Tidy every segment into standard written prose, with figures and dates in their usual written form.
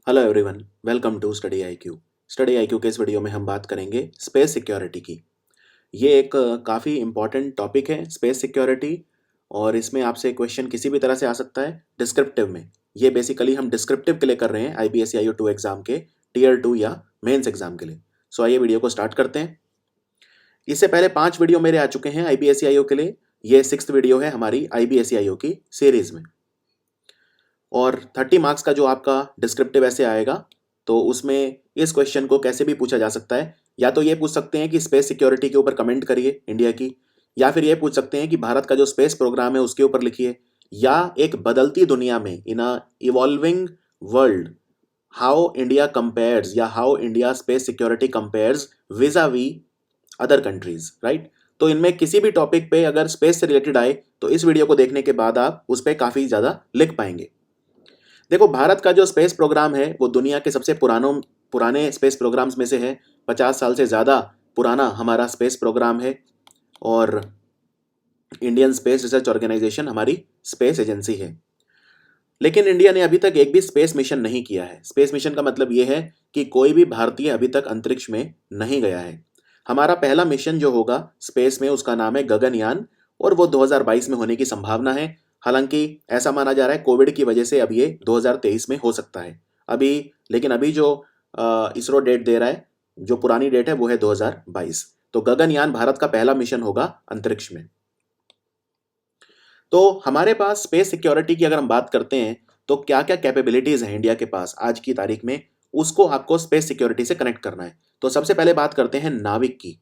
Hello everyone, welcome to study IQ. Study IQ के इस video में हम बात करेंगे स्पेस सिक्योरिटी की। ये एक काफ़ी इम्पॉर्टेंट टॉपिक है स्पेस सिक्योरिटी। और इसमें आपसे क्वेश्चन किसी भी तरह से आ सकता है डिस्क्रिप्टिव में। ये बेसिकली हम डिस्क्रिप्टिव के लिए कर रहे हैं IBSCIO 2 एग्ज़ाम के टीयर 2 या मेंस एग्ज़ाम के लिए। सो आइए वीडियो को स्टार्ट करते हैं। इससे पहले 5 वीडियो मेरे आ चुके हैं IBSCIO के लिए। ये 6th वीडियो है हमारी IBSCIO की सीरीज़ में। और 30 मार्क्स का जो आपका डिस्क्रिप्टिव ऐसे आएगा, तो उसमें इस क्वेश्चन को कैसे भी पूछा जा सकता है। या तो ये पूछ सकते हैं कि स्पेस सिक्योरिटी के ऊपर कमेंट करिए इंडिया की, या फिर ये पूछ सकते हैं कि भारत का जो स्पेस प्रोग्राम है उसके ऊपर लिखिए, या एक बदलती दुनिया में in a evolving world how India compares या how India space security compares vis-a-vis other countries, right. तो इनमें किसी भी टॉपिक पे अगर स्पेस से रिलेटेड आए तो इस वीडियो को देखने के बाद आप उस पर काफ़ी ज़्यादा लिख पाएंगे। देखो, भारत का जो स्पेस प्रोग्राम है वो दुनिया के सबसे पुराने स्पेस प्रोग्राम्स में से है। 50 साल से ज़्यादा पुराना हमारा स्पेस प्रोग्राम है। और इंडियन स्पेस रिसर्च ऑर्गेनाइजेशन हमारी स्पेस एजेंसी है। लेकिन इंडिया ने अभी तक एक भी स्पेस मिशन नहीं किया है। स्पेस मिशन का मतलब ये है कि कोई भी भारतीय अभी तक अंतरिक्ष में नहीं गया है। हमारा पहला मिशन जो होगा स्पेस में उसका नाम है गगनयान, और वो 2022 में होने की संभावना है। हालांकि ऐसा माना जा रहा है कोविड की वजह से अब ये 2023 में हो सकता है अभी। लेकिन अभी जो इसरो डेट दे रहा है, जो पुरानी डेट है वो है 2022। तो गगनयान भारत का पहला मिशन होगा अंतरिक्ष में। तो हमारे पास स्पेस सिक्योरिटी की अगर हम बात करते हैं तो क्या क्या कैपेबिलिटीज हैं इंडिया के पास आज की तारीख में, उसको आपको स्पेस सिक्योरिटी से कनेक्ट करना है। तो सबसे पहले बात करते हैं नाविक की।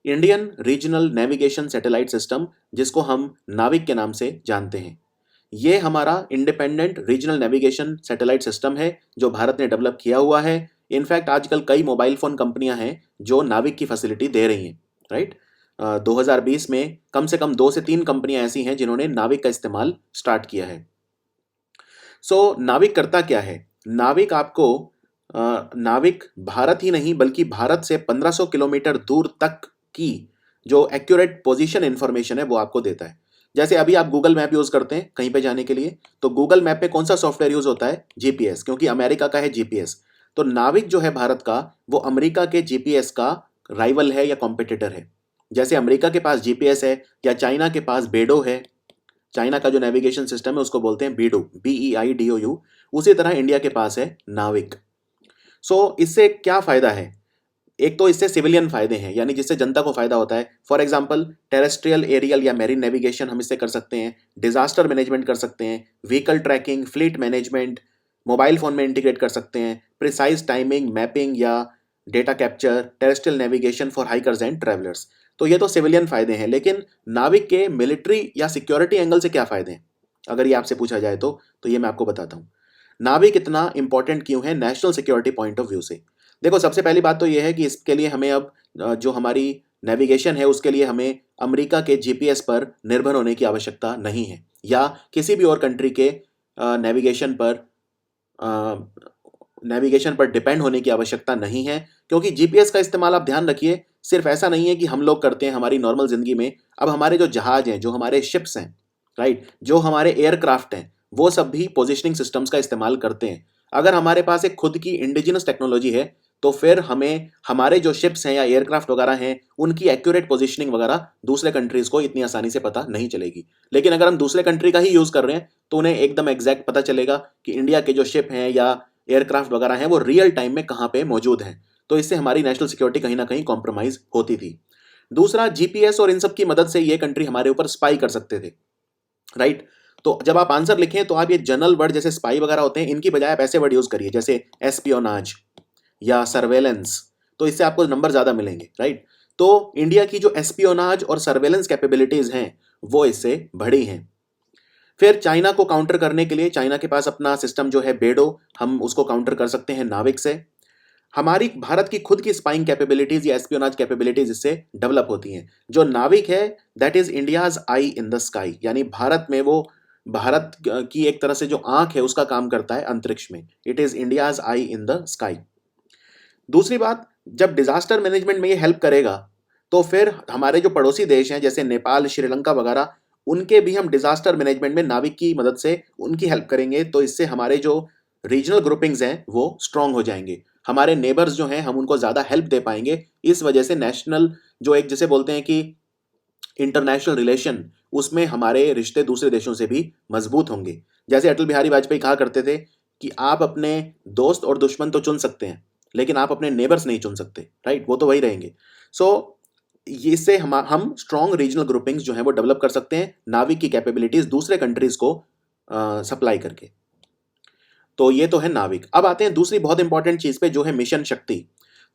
Indian regional navigation satellite system, जिसको हम नाविक के नाम से जानते हैं, ये हमारा independent regional navigation satellite system है जो भारत ने डेवलप किया हुआ है। इनफैक्ट आजकल कई मोबाइल फ़ोन कंपनियां हैं जो नाविक की फैसिलिटी दे रही हैं, राइट। 2020 में कम से कम 2 से 3 कंपनियां ऐसी हैं जिन्होंने नाविक का इस्तेमाल स्टार्ट किया है। नाविक करता क्या है? नाविक भारत ही नहीं बल्कि भारत से 1500 किलोमीटर दूर तक की जो एक्यूरेट पोजीशन इंफॉर्मेशन है वो आपको देता है। जैसे अभी आप गूगल मैप यूज करते हैं कहीं पे जाने के लिए, तो गूगल मैप पे कौन सा सॉफ्टवेयर यूज होता है? जीपीएस, क्योंकि अमेरिका का है जीपीएस। तो नाविक जो है भारत का, वो अमेरिका के जीपीएस का राइवल है या कॉम्पिटिटर है। जैसे अमेरिका के पास जीपीएस है या चाइना के पास बेडो है, चाइना का जो नेविगेशन सिस्टम है उसको बोलते हैं बीडू, BEIDOU। उसी तरह इंडिया के पास है नाविक। इससे क्या फायदा है? एक तो इससे सिविलियन फायदे हैं, यानी जिससे जनता को फायदा होता है। फॉर एग्जांपल टेरेस्ट्रियल, एरियल या मैरीन नेविगेशन हम इससे कर सकते हैं। डिजास्टर मैनेजमेंट कर सकते हैं, vehicle tracking, fleet management, mobile phone में इंटीग्रेट कर सकते हैं, प्रिसाइज टाइमिंग, मैपिंग या data capture, terrestrial navigation for hikers and travellers. तो ये तो सिविलियन फायदे हैं, लेकिन नाविक के मिलिट्री या सिक्योरिटी एंगल से क्या फायदे हैं अगर ये आपसे पूछा जाए तो ये मैं आपको बताता हूँ। नाविक इतना इंपॉर्टेंट क्यों है national security point of view से? देखो, सबसे पहली बात तो ये है कि इसके लिए हमें अब जो हमारी नेविगेशन है उसके लिए हमें अमेरिका के जीपीएस पर निर्भर होने की आवश्यकता नहीं है, या किसी भी और कंट्री के नेविगेशन पर डिपेंड होने की आवश्यकता नहीं है। क्योंकि जीपीएस का इस्तेमाल आप ध्यान रखिए, सिर्फ ऐसा नहीं है कि हम लोग करते हैं हमारी नॉर्मल जिंदगी में। अब हमारे जो जहाज हैं, जो हमारे शिप्स हैं, राइट, जो हमारे एयरक्राफ्ट हैं, वो सब भी पोजिशनिंग सिस्टम्स का इस्तेमाल करते हैं। अगर हमारे पास एक खुद की इंडिजिनस टेक्नोलॉजी है तो फिर हमें हमारे जो शिप्स हैं या एयरक्राफ्ट वगैरह हैं उनकी एक्यूरेट पोजीशनिंग वगैरह दूसरे कंट्रीज को इतनी आसानी से पता नहीं चलेगी। लेकिन अगर हम दूसरे कंट्री का ही यूज कर रहे हैं तो उन्हें एकदम एग्जैक्ट पता चलेगा कि इंडिया के जो शिप हैं या एयरक्राफ्ट वगैरह हैं वो रियल टाइम में कहाँ पे मौजूद हैं। तो इससे हमारी नेशनल सिक्योरिटी कहीं ना कहीं कॉम्प्रोमाइज होती थी। दूसरा, जीपीएस और इन सब की मदद से ये कंट्री हमारे ऊपर स्पाई कर सकते थे, राइट। तो जब आप आंसर लिखें तो आप ये जनरल वर्ड जैसे स्पाई वगैरह होते हैं, इनकी बजाय आप ऐसे वर्ड यूज करिए जैसे एस्पियोनाज या सर्वेलेंस। तो इससे आपको नंबर ज्यादा मिलेंगे, राइट। तो इंडिया की जो एस्पियोनाज और सर्वेलेंस कैपेबिलिटीज हैं वो इससे बढ़ी हैं। फिर चाइना को काउंटर करने के लिए चाइना के पास अपना सिस्टम जो है बेडो, हम उसको काउंटर कर सकते हैं नाविक से। हमारी भारत की खुद की स्पाइंग कैपेबिलिटीज या एस्पियोनाज कैपेबिलिटीज इससे डेवलप होती हैं। जो नाविक है that is India's I in the sky, यानी भारत में वो भारत की एक तरह से जो आंख है उसका काम करता है अंतरिक्ष में। It is India's I in the sky. दूसरी बात, जब डिजास्टर मैनेजमेंट में ये हेल्प करेगा तो फिर हमारे जो पड़ोसी देश हैं जैसे नेपाल, श्रीलंका वगैरह, उनके भी हम डिजास्टर मैनेजमेंट में नाविक की मदद से उनकी हेल्प करेंगे। तो इससे हमारे जो रीजनल ग्रुपिंग्स हैं वो स्ट्रांग हो जाएंगे, हमारे नेबर्स जो हैं हम उनको ज़्यादा हेल्प दे पाएंगे। इस वजह से नेशनल जो एक जैसे बोलते हैं कि इंटरनेशनल रिलेशन, उसमें हमारे रिश्ते दूसरे देशों से भी मजबूत होंगे। जैसे अटल बिहारी वाजपेयी कहा करते थे कि आप अपने दोस्त और दुश्मन तो चुन सकते हैं, लेकिन आप अपने नेबर्स नहीं चुन सकते, राइट? वो तो वही रहेंगे। सो इससे हम स्ट्रॉन्ग रीजनल ग्रुपिंग्स जो है वो डेवलप कर सकते हैं, नाविक की कैपेबिलिटीज दूसरे कंट्रीज को सप्लाई करके। तो ये तो है नाविक। अब आते हैं दूसरी बहुत इंपॉर्टेंट चीज पे, जो है मिशन शक्ति।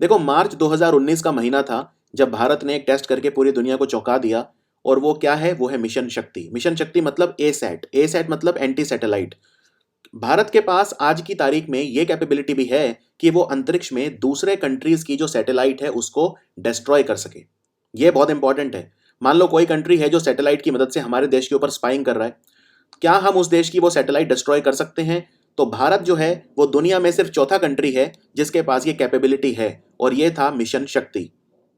देखो, मार्च 2019 का महीना था जब भारत ने एक टेस्ट करके पूरी दुनिया को चौंका दिया, और वो क्या है? वो है मिशन शक्ति। मिशन शक्ति मतलब ए सैट। ए सैट मतलब एंटी सैटेलाइट। भारत के पास आज की तारीख में ये कैपेबिलिटी भी है कि वो अंतरिक्ष में दूसरे कंट्रीज की जो सैटेलाइट है उसको डिस्ट्रॉय कर सके। ये बहुत इंपॉर्टेंट है। मान लो कोई कंट्री है जो सैटेलाइट की मदद से हमारे देश के ऊपर स्पाइंग कर रहा है, क्या हम उस देश की वो सैटेलाइट डिस्ट्रॉय कर सकते हैं? तो भारत जो है वो दुनिया में सिर्फ चौथा कंट्री है जिसके पास ये कैपेबिलिटी है, और ये था मिशन शक्ति।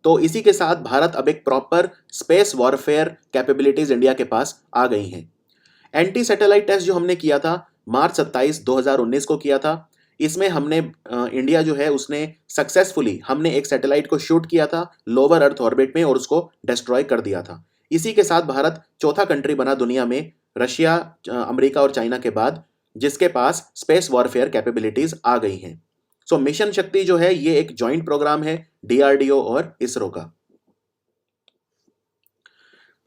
तो इसी के साथ भारत अब एक proper space warfare capabilities India के पास आ गई हैं। एंटी सैटेलाइट टेस्ट जो हमने किया था मार्च 27 2019 को किया था, इसमें हमने इंडिया जो है उसने सक्सेसफुली हमने एक सैटेलाइट को शूट किया था लोअर अर्थ ऑर्बिट में और उसको डिस्ट्रॉय कर दिया था। इसी के साथ भारत चौथा कंट्री बना दुनिया में, रशिया, अमेरिका और चाइना के बाद, जिसके पास स्पेस वॉरफेयर कैपेबिलिटीज आ गई हैं। सो मिशन शक्ति जो है ये एक जॉइंट प्रोग्राम है डीआरडीओ और इसरो का।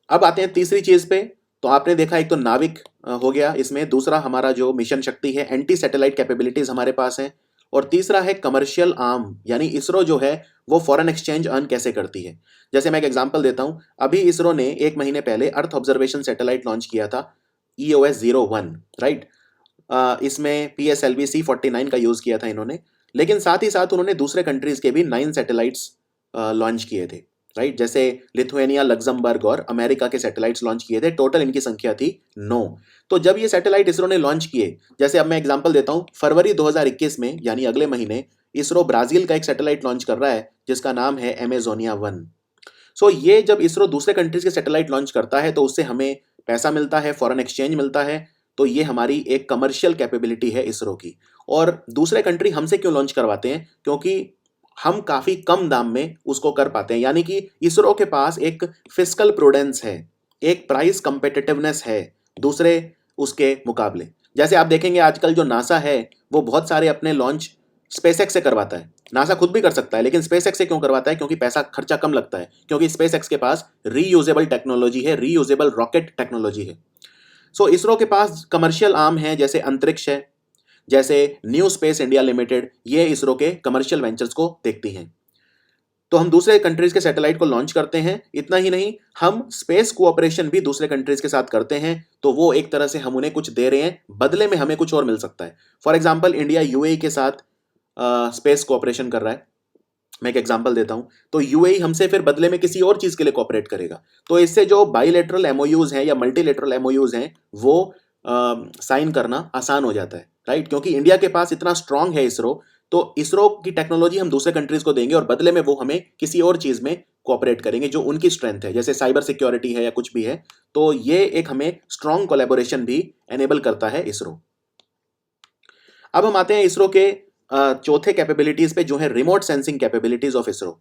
अब आते हैं तीसरी चीज पे। तो आपने देखा एक तो नाविक हो गया, इसमें दूसरा हमारा जो मिशन शक्ति है, एंटी सैटेलाइट कैपेबिलिटीज हमारे पास है, और तीसरा है कमर्शियल आर्म, यानी इसरो जो है वो फॉरेन एक्सचेंज अर्न कैसे करती है। जैसे मैं एक एग्जांपल देता हूं, अभी इसरो ने एक महीने पहले अर्थ ऑब्जर्वेशन सैटेलाइट लॉन्च किया था EOS-01, राइट? इसमें PSLV C49 का यूज किया था इन्होंने, लेकिन साथ ही साथ उन्होंने दूसरे कंट्रीज के भी 9 सैटेलाइट्स लॉन्च किए थे, राइट? जैसे लिथुएनिया, लग्जमबर्ग और अमेरिका के सैटेलाइट्स लॉन्च किए थे। टोटल इनकी संख्या थी 9। तो जब ये सैटेलाइट इसरो ने लॉन्च किए, जैसे अब मैं एग्जांपल देता हूं, फरवरी 2021 में यानी अगले महीने इसरो ब्राजील का एक सैटेलाइट लॉन्च कर रहा है जिसका नाम है अमेजोनिया-1। सो ये जब इसरो दूसरे कंट्रीज के सैटेलाइट लॉन्च करता है तो उससे हमें पैसा मिलता है, फॉरेन एक्सचेंज मिलता है। तो ये हमारी एक कमर्शियल कैपेबिलिटी है इसरो की। और दूसरे कंट्री हमसे क्यों लॉन्च करवाते हैं? क्योंकि हम काफी कम दाम में उसको कर पाते हैं, यानी कि इसरो के पास एक फिस्कल प्रूडेंस है, एक प्राइस कंपेटिटिवनेस है दूसरे उसके मुकाबले। जैसे आप देखेंगे आजकल जो नासा है वो बहुत सारे अपने लॉन्च स्पेसएक्स से करवाता है। नासा खुद भी कर सकता है, लेकिन स्पेसएक्स से क्यों करवाता है? क्योंकि पैसा खर्चा कम लगता है, क्योंकि स्पेसएक्स के पास रीयूजेबल टेक्नोलॉजी है, रीयूजेबल रॉकेट टेक्नोलॉजी है। सो इसरो के पास कमर्शियल आर्म है, जैसे अंतरिक्ष है, जैसे न्यू स्पेस इंडिया लिमिटेड, ये इसरो के कमर्शियल वेंचर्स को देखती हैं। तो हम दूसरे कंट्रीज के सैटेलाइट को लॉन्च करते हैं। इतना ही नहीं, हम स्पेस कोऑपरेशन भी दूसरे कंट्रीज के साथ करते हैं। तो वो एक तरह से हम उन्हें कुछ दे रहे हैं, बदले में हमें कुछ और मिल सकता है। फॉर एग्जाम्पल, इंडिया यूएई के साथ स्पेस कोऑपरेशन कर रहा है। मैं एक एग्जांपल देता हूं, तो यूएई हमसे फिर बदले में किसी और चीज के लिए कोऑपरेट करेगा। तो इससे जो बाइलेटरल एमओयूज हैं या मल्टीलेटरल एमओयूज हैं वो साइन करना आसान हो जाता है, राइट? क्योंकि इंडिया के पास इतना स्ट्रांग है इसरो, तो इसरो की टेक्नोलॉजी हम दूसरे कंट्रीज को देंगे और बदले में वो हमें किसी और चीज में कोऑपरेट करेंगे जो उनकी स्ट्रेंथ है, जैसे साइबर सिक्योरिटी है या कुछ भी है। तो ये एक हमें स्ट्रांग कोलैबोरेशन भी एनेबल करता है इसरो। अब हम आते हैं इसरो के चौथे कैपेबिलिटीज पे, जो है remote sensing capabilities of ISRO.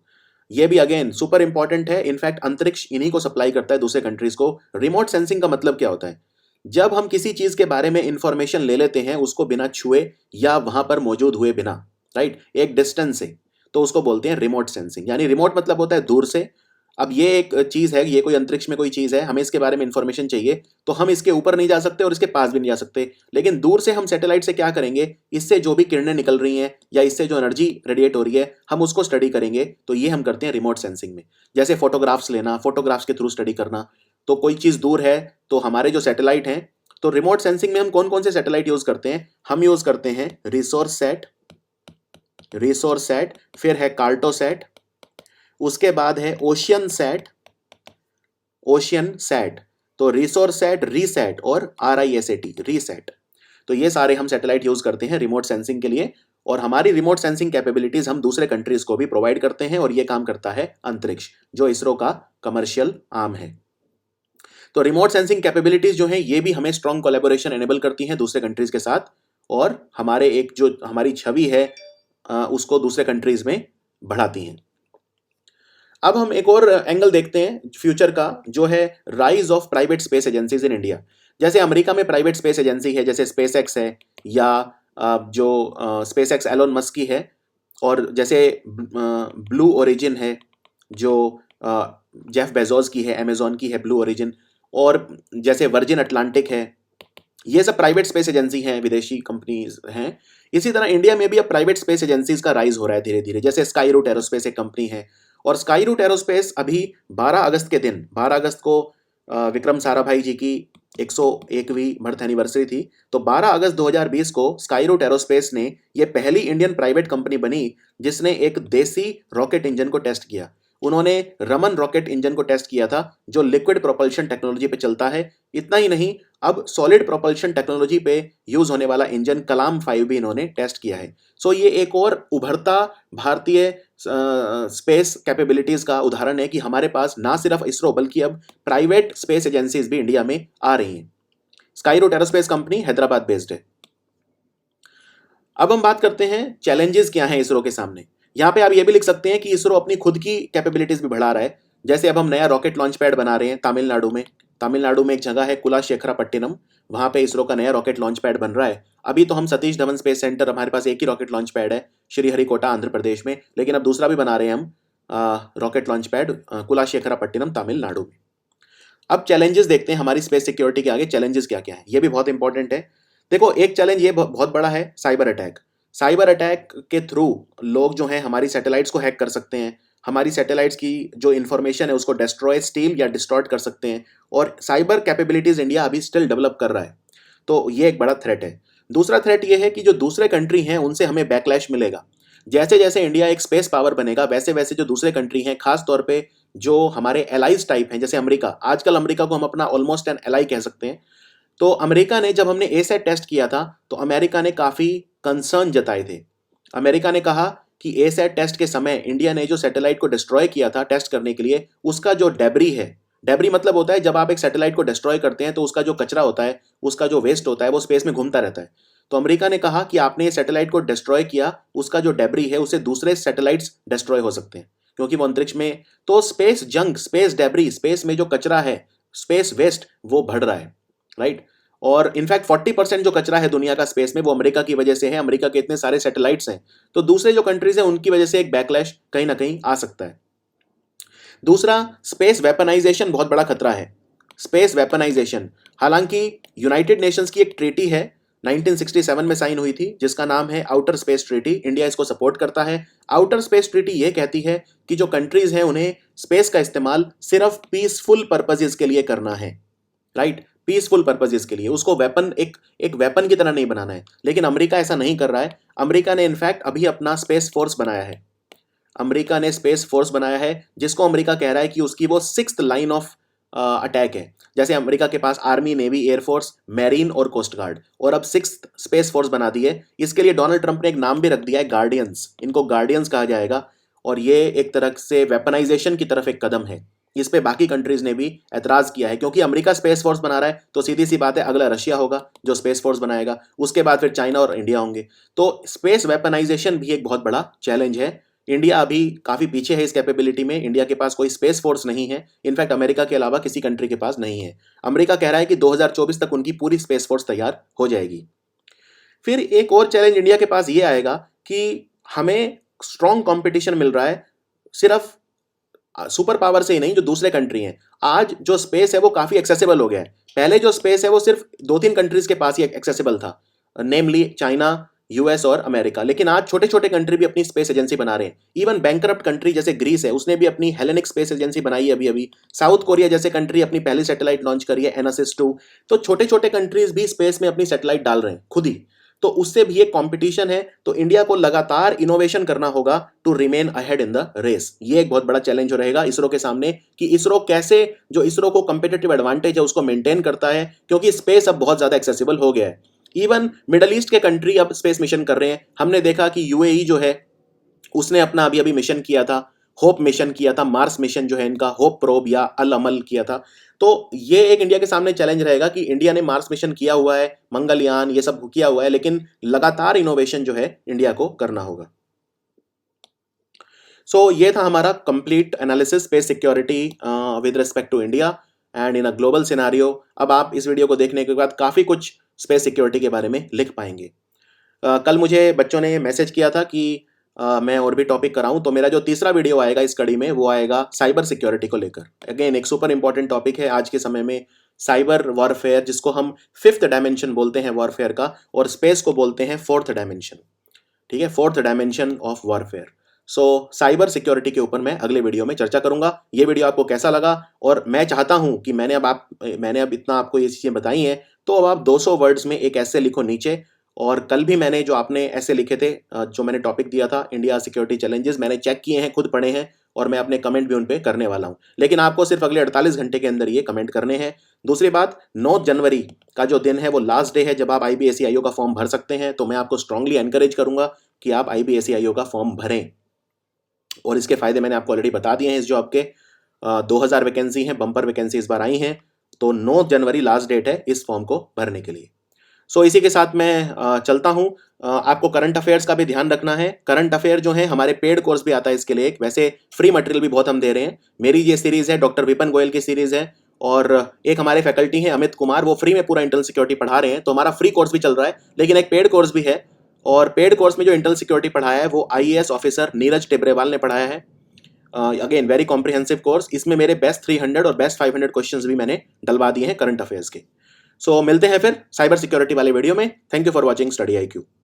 ये भी अगेन सुपर इंपॉर्टेंट है। इनफैक्ट अंतरिक्ष इन्हीं को सप्लाई करता है दूसरे कंट्रीज को। रिमोट सेंसिंग का मतलब क्या होता है? जब हम किसी चीज के बारे में इंफॉर्मेशन ले लेते हैं उसको बिना छुए या वहां पर मौजूद हुए बिना, राइट, एक डिस्टेंस से, तो उसको बोलते हैं रिमोट सेंसिंग। यानी रिमोट मतलब होता है दूर से। अब ये एक चीज है, ये कोई अंतरिक्ष में कोई चीज है, हमें इसके बारे में इंफॉर्मेशन चाहिए, तो हम इसके ऊपर नहीं जा सकते और इसके पास भी नहीं जा सकते, लेकिन दूर से हम सैटेलाइट से क्या करेंगे, इससे जो भी किरणें निकल रही हैं या इससे जो एनर्जी रेडिएट हो रही है हम उसको स्टडी करेंगे। तो ये हम करते हैं रिमोट सेंसिंग में। जैसे फोटोग्राफ्स लेना, फोटोग्राफ्स के थ्रू स्टडी करना। तो कोई चीज दूर है तो हमारे जो सैटेलाइट हैं, तो रिमोट सेंसिंग में हम कौन कौन से सैटेलाइट यूज करते हैं? हम यूज करते हैं रिसोर्स सैट, फिर है कार्टोसैट, उसके बाद है ओशियन सैट। तो रिसोर्स सैट, रीसैट और RISAT, रीसैट। तो ये सारे हम सैटेलाइट यूज करते हैं रिमोट सेंसिंग के लिए, और हमारी रिमोट सेंसिंग कैपेबिलिटीज हम दूसरे कंट्रीज को भी प्रोवाइड करते हैं, और ये काम करता है अंतरिक्ष, जो इसरो का कमर्शियल आर्म है। तो रिमोट सेंसिंग कैपेबिलिटीज जो है ये भी हमें स्ट्रॉन्ग कोलैबोरेशन एनेबल करती हैं दूसरे कंट्रीज के साथ, और हमारे एक जो हमारी छवि है उसको दूसरे कंट्रीज में बढ़ाती हैं। अब हम एक और एंगल देखते हैं फ्यूचर का, जो है rise of private space agencies in India. जैसे अमेरिका में प्राइवेट स्पेस एजेंसी है, जैसे स्पेस एक्स है, या जो स्पेस एक्स एलोन मस्क की है, और जैसे ब्लू ओरिजिन है जो जेफ बेजोस की है, अमेजोन की है ब्लू ओरिजिन, और जैसे वर्जिन अटलांटिक है। ये सब प्राइवेट स्पेस एजेंसी हैं, विदेशी कंपनीज हैं। इसी तरह इंडिया में भी अब प्राइवेट स्पेस एजेंसीज का राइज हो रहा है धीरे धीरे। जैसे स्काई रूट एरोस्पेस एक कंपनी है, और स्काई रूट एरोस्पेस अभी 12 अगस्त के दिन, 12 अगस्त को विक्रम साराभाई जी की 101वीं बर्थ एनिवर्सरी थी। तो 12 अगस्त 2020 को स्काई रूट एरोस्पेस ने ये पहली इंडियन प्राइवेट कंपनी बनी जिसने एक देसी रॉकेट इंजन को टेस्ट किया। उन्होंने रमन रॉकेट इंजन को टेस्ट किया था, जो लिक्विड प्रोपल्शन टेक्नोलॉजी पे चलता है। इतना ही नहीं, अब सॉलिड प्रोपल्शन टेक्नोलॉजी पे यूज होने वाला इंजन कलाम 5 भी इन्होंने टेस्ट किया है। सो ये एक और उभरता भारतीय स्पेस कैपेबिलिटीज का उदाहरण है कि हमारे पास ना सिर्फ इसरो बल्कि अब प्राइवेट स्पेस एजेंसीज भी इंडिया में आ रही हैं। Skyroot Aerospace company Hyderabad based है। अब हम बात करते हैं चैलेंजेस क्या हैं इसरो के सामने। यहाँ पे आप ये भी लिख सकते हैं कि इसरो अपनी खुद की कैपेबिलिटीज भी बढ़ा रहा है। जैसे अब हम नया रॉकेट लॉन्च पैड बना रहे हैं तमिलनाडु में। तमिलनाडु में एक जगह है कुलाशेखरापट्टिनम, वहाँ पे इसरो का नया रॉकेट लॉन्च पैड बन रहा है। अभी तो हम सतीश धवन स्पेस सेंटर, हमारे पास एक ही रॉकेट लॉन्च पैड है श्रीहरिकोटा आंध्र प्रदेश में, लेकिन अब दूसरा भी बना रहे हैं हम रॉकेट लॉन्च पैड कुलाशेखरापट्टिनम तमिलनाडु में। अब चैलेंजेस देखते हैं हमारी स्पेस सिक्योरिटी के आगे चैलेंजेस क्या क्या है, ये भी बहुत इंपॉर्टेंट है। देखो, एक चैलेंज ये बहुत बड़ा है, साइबर अटैक। साइबर अटैक के थ्रू लोग जो हैं हमारी सैटेलाइट्स को हैक कर सकते हैं, हमारी सैटेलाइट्स की जो इन्फॉर्मेशन है उसको डिस्ट्रॉय, स्टील या डिस्टॉर्ट कर सकते हैं, और साइबर कैपेबिलिटीज इंडिया अभी स्टिल डेवलप कर रहा है। तो ये एक बड़ा थ्रेट है। दूसरा थ्रेट ये है कि जो दूसरे कंट्री हैं उनसे हमें बैकलैश मिलेगा। जैसे जैसे इंडिया एक स्पेस पावर बनेगा, वैसे वैसे जो दूसरे कंट्री हैं, खास तौर पे जो हमारे एलाइज टाइप हैं, जैसे अमेरिका, आजकल अमेरिका को हम अपना ऑलमोस्ट एन एलाई कह सकते हैं। तो अमेरिका ने, जब हमने एसैट टेस्ट किया था तो अमेरिका ने काफ़ी कंसर्न जताए थे। अमेरिका ने कहा कि एसैट टेस्ट के समय इंडिया ने जो सैटेलाइट को डिस्ट्रॉय किया था टेस्ट करने के लिए, उसका जो डेब्री है, डेब्री मतलब होता है जब आप एक सैटेलाइट को डिस्ट्रॉय करते हैं तो उसका जो कचरा होता है, उसका जो वेस्ट होता है, वो स्पेस में घूमता रहता है। तो अमेरिका ने कहा कि आपने ये सैटेलाइट को डिस्ट्रॉय किया, उसका जो डेब्री है उससे दूसरे सैटेलाइट्स डिस्ट्रॉय हो सकते हैं क्योंकि वो अंतरिक्ष में। तो space junk, space debris, space में जो कचरा है, स्पेस वेस्ट, वो बढ़ रहा है, राइट। और इनफैक्ट 40% जो कचरा है दुनिया का स्पेस में, वो अमेरिका की वजह से है। अमेरिका के इतने सारे सैटेलाइट्स हैं, तो दूसरे जो कंट्रीज हैं उनकी वजह से एक बैकलैश कहीं ना कहीं आ सकता है। दूसरा, स्पेस वेपनाइजेशन बहुत बड़ा खतरा है। स्पेस वेपनाइजेशन, हालांकि यूनाइटेड नेशंस की एक ट्रीटी है 1967 में साइन हुई थी जिसका नाम है आउटर स्पेस ट्रीटी। इंडिया इसको सपोर्ट करता है। आउटर स्पेस ट्रीटी ये कहती है कि जो कंट्रीज हैं उन्हें स्पेस का इस्तेमाल सिर्फ पीसफुल पर्पजेस के लिए करना है, राइट। पीसफुल पर्पजेस के लिए, उसको वेपन, एक वेपन की तरह नहीं बनाना है। लेकिन अमेरिका ऐसा नहीं कर रहा है। अमेरिका ने इनफैक्ट अभी अपना स्पेस फोर्स बनाया है। अमेरिका ने स्पेस फोर्स बनाया है जिसको अमेरिका कह रहा है कि उसकी वो 6th लाइन ऑफ अटैक है। जैसे अमेरिका के पास आर्मी, नेवी, एयरफोर्स, मैरीन और कोस्ट गार्ड, और अब 6th स्पेस फोर्स बना दी है। इसके लिए डोनाल्ड ट्रंप ने एक नाम भी रख दिया है, गार्डियंस। इनको गार्डियंस कहा जाएगा, और ये एक तरह से वेपनाइजेशन की तरफ एक कदम है। इस पे बाकी कंट्रीज ने भी एतराज किया है क्योंकि अमेरिका स्पेस फोर्स बना रहा है तो सीधी सी बात है अगला रशिया होगा जो स्पेस फोर्स बनाएगा, उसके बाद फिर चाइना और इंडिया होंगे। तो स्पेस वेपनाइजेशन भी एक बहुत बड़ा चैलेंज है। इंडिया अभी काफी पीछे है इस कैपेबिलिटी में। इंडिया के पास कोई स्पेस फोर्स नहीं है, इनफैक्ट अमेरिका के अलावा किसी कंट्री के पास नहीं है। अमेरिका कह रहा है कि 2024 तक उनकी पूरी स्पेस फोर्स तैयार हो जाएगी। फिर एक और चैलेंज इंडिया के पास ये आएगा कि हमें स्ट्रॉन्ग कंपटीशन मिल रहा है सिर्फ सुपर पावर से ही नहीं, जो दूसरे कंट्री हैं। आज जो स्पेस है वो काफी एक्सेसिबल हो गया है। पहले जो स्पेस है वो सिर्फ 2-3 कंट्रीज के पास ही एक्सेसिबल था, नेमली चाइना, यूएस और अमेरिका। लेकिन आज छोटे छोटे कंट्री भी अपनी स्पेस एजेंसी बना रहे हैं। इवन बैंकरप्ट कंट्री जैसे ग्रीस है, उसने भी अपनी हेलेनिक स्पेस एजेंसी बनाई है अभी अभी। साउथ कोरिया जैसे कंट्री अपनी पहली सैटेलाइट लॉन्च करी है, एनएसएस-2। तो छोटे छोटे कंट्रीज भी स्पेस में अपनी सैटेलाइट डाल रहे हैं खुद ही। तो उससे भी एक कंपटीशन है। तो इंडिया को लगातार इनोवेशन करना होगा to remain ahead in the race. ये एक बहुत बड़ा चैलेंज रहेगा इसरो के सामने कि इसरो कैसे, जो इसरो को कंपेटिटिव एडवांटेज है उसको मेंटेन करता है, क्योंकि स्पेस अब बहुत ज्यादा एक्सेसिबल हो गया है। इवन मिडल ईस्ट के कंट्री अब स्पेस मिशन कर रहे हैं। हमने देखा कि यूएई जो है उसने अपना अभी अभी मिशन किया था, होप मिशन किया था, मार्स मिशन जो है इनका, होप प्रोब या अल अमल किया था। तो ये एक इंडिया के सामने चैलेंज रहेगा कि इंडिया ने मार्स मिशन किया हुआ है, मंगलयान ये सब किया हुआ है, लेकिन लगातार इनोवेशन जो है इंडिया को करना होगा। सो ये था हमारा complete analysis space security with respect to India and in a global scenario. अब आप इस वीडियो को देखने के बाद काफ़ी कुछ स्पेस सिक्योरिटी के बारे में लिख पाएंगे। कल मुझे बच्चों ने मैसेज किया था कि मैं और भी टॉपिक कराऊं, तो मेरा जो तीसरा वीडियो आएगा इस कड़ी में वो आएगा साइबर सिक्योरिटी को लेकर। अगेन एक सुपर इंपॉर्टेंट टॉपिक है आज के समय में, साइबर वॉरफेयर, जिसको हम फिफ्थ डायमेंशन बोलते हैं वॉरफेयर का, और स्पेस को बोलते हैं फोर्थ डायमेंशन। ठीक है, fourth dimension of warfare. So cyber security के ऊपर मैं अगले वीडियो में चर्चा करूंगा। ये वीडियो आपको कैसा लगा, और मैं चाहता हूं कि मैंने अब इतना आपको ये चीज़ें बताई हैं, तो अब आप 200 वर्ड्स में एक ऐसे लिखो नीचे। और कल भी मैंने जो आपने ऐसे लिखे थे, जो मैंने टॉपिक दिया था इंडिया सिक्योरिटी चैलेंजेस, मैंने चेक किए हैं, खुद पढ़े हैं, और मैं अपने कमेंट भी उन पे करने वाला हूं। लेकिन आपको सिर्फ अगले 48 घंटे के अंदर ये कमेंट करने हैं। दूसरी बात, 9 जनवरी का जो दिन है वो लास्ट डे है जब आप IBSEIO का फॉर्म भर सकते हैं। तो मैं आपको स्ट्रांगली एनकरेज करूंगा कि आप IBSEIO का फॉर्म भरें, और इसके फायदे मैंने आपको ऑलरेडी बता दिए हैं। इस जॉब के 2000 वैकेंसी हैं, बम्पर वैकेंसी इस बार आई हैं। तो 9 जनवरी लास्ट डेट है इस फॉर्म को भरने के लिए। सो इसी के साथ मैं चलता हूं। आपको करंट अफेयर्स का भी ध्यान रखना है। करंट अफेयर जो है हमारे पेड कोर्स भी आता है इसके लिए एक, वैसे फ्री मटेरियल भी बहुत हम दे रहे हैं। मेरी ये सीरीज है, डॉक्टर विपिन गोयल की सीरीज है, और एक हमारे फैकल्टी हैं अमित कुमार, वो फ्री में पूरा इंटरनल सिक्योरिटी पढ़ा रहे हैं। तो हमारा फ्री कोर्स भी चल रहा है, लेकिन एक पेड कोर्स भी है। और पेड कोर्स में जो इंटरनल सिक्योरिटी पढ़ाया है वो IAS ऑफिसर नीरज टिब्रेवाल ने पढ़ाया है। Again very comprehensive course. इसमें मेरे बेस्ट 300 और बेस्ट 500 क्वेश्चंस भी मैंने डलवा दिए हैं करंट अफेयर्स के। सो मिलते हैं फिर साइबर सिक्योरिटी वाले वीडियो में। Thank you for watching study IQ।